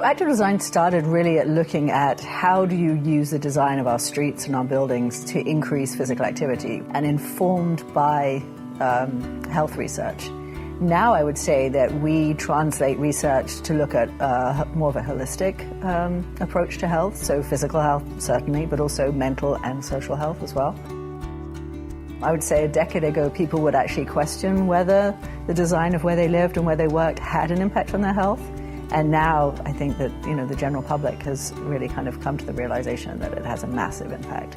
Active design started really at looking at how do you use the design of our streets and our buildings to increase physical activity, and informed by health research. Now I would say that we translate research to look at more of a holistic approach to health, so physical health certainly, but also mental and social health as well. I would say a decade ago people would actually question whether the design of where they lived and where they worked had an impact on their health. And now I think that the general public has really kind of come to the realization that it has a massive impact.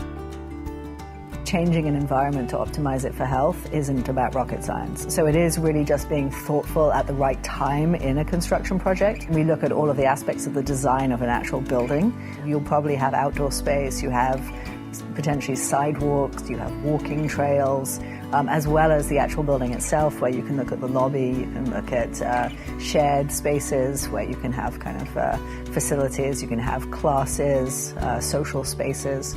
Changing an environment to optimize it for health isn't about rocket science. So it is really just being thoughtful at the right time in a construction project. We look at all of the aspects of the design of an actual building. You'll probably have outdoor space, you have potentially sidewalks, you have walking trails, as well as the actual building itself, where you can look at the lobby, you can look at shared spaces where you can have kind of facilities, you can have classes, social spaces.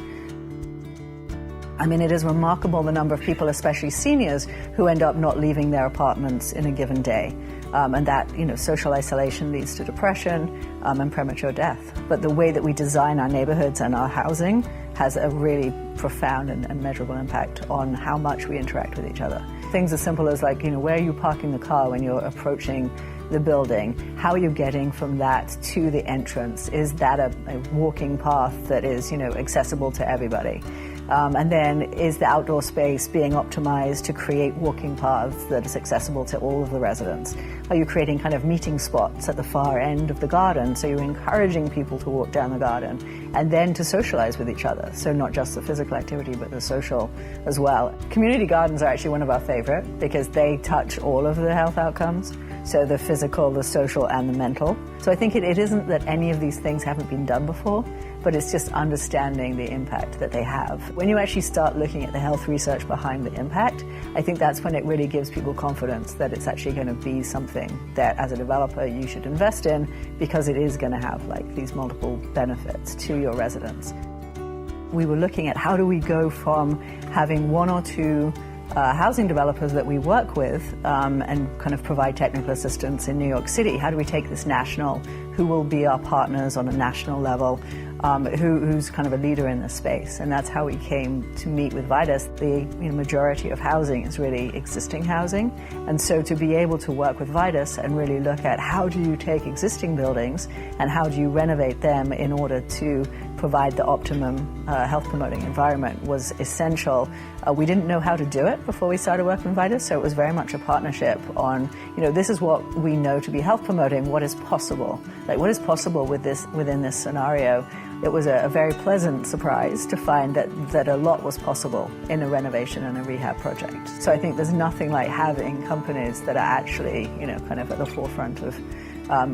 I mean, it is remarkable the number of people, especially seniors, who end up not leaving their apartments in a given day. And that, social isolation leads to depression and premature death. But the way that we design our neighborhoods and our housing has a really profound and measurable impact on how much we interact with each other. Things as simple as where are you parking the car when you're approaching the building? How are you getting from that to the entrance? Is that a walking path that is, accessible to everybody? And then is the outdoor space being optimized to create walking paths that is accessible to all of the residents? Are you creating kind of meeting spots at the far end of the garden, so you're encouraging people to walk down the garden and then to socialize with each other? So not just the physical activity, but the social as well. Community gardens are actually one of our favorite because they touch all of the health outcomes. So the physical, the social, and the mental. So I think it isn't that any of these things haven't been done before, but it's just understanding the impact that they have. When you actually start looking at the health research behind the impact, I think that's when it really gives people confidence that it's actually going to be something that as a developer you should invest in, because it is going to have these multiple benefits to your residents. We were looking at how do we go from having one or two housing developers that we work with and kind of provide technical assistance in New York City. How do we take this national? Who will be our partners on a national level? Who's kind of a leader in this space? And that's how we came to meet with Vitus. The majority of housing is really existing housing, and so to be able to work with Vitus and really look at how do you take existing buildings and how do you renovate them in order to provide the optimum health promoting environment was essential. We didn't know how to do it before we started working with Vitus, so it was very much a partnership on, this is what we know to be health promoting, what is possible? What is possible within this scenario? It was a very pleasant surprise to find that a lot was possible in a renovation and a rehab project. So I think there's nothing like having companies that are actually, kind of at the forefront of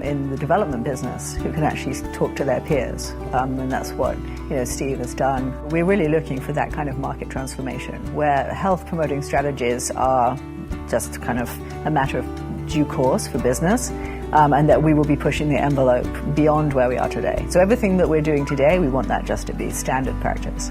in the development business who can actually talk to their peers. And that's what Steve has done. We're really looking for that kind of market transformation where health promoting strategies are just kind of a matter of due course for business, and that we will be pushing the envelope beyond where we are today. So everything that we're doing today, we want that just to be standard practice.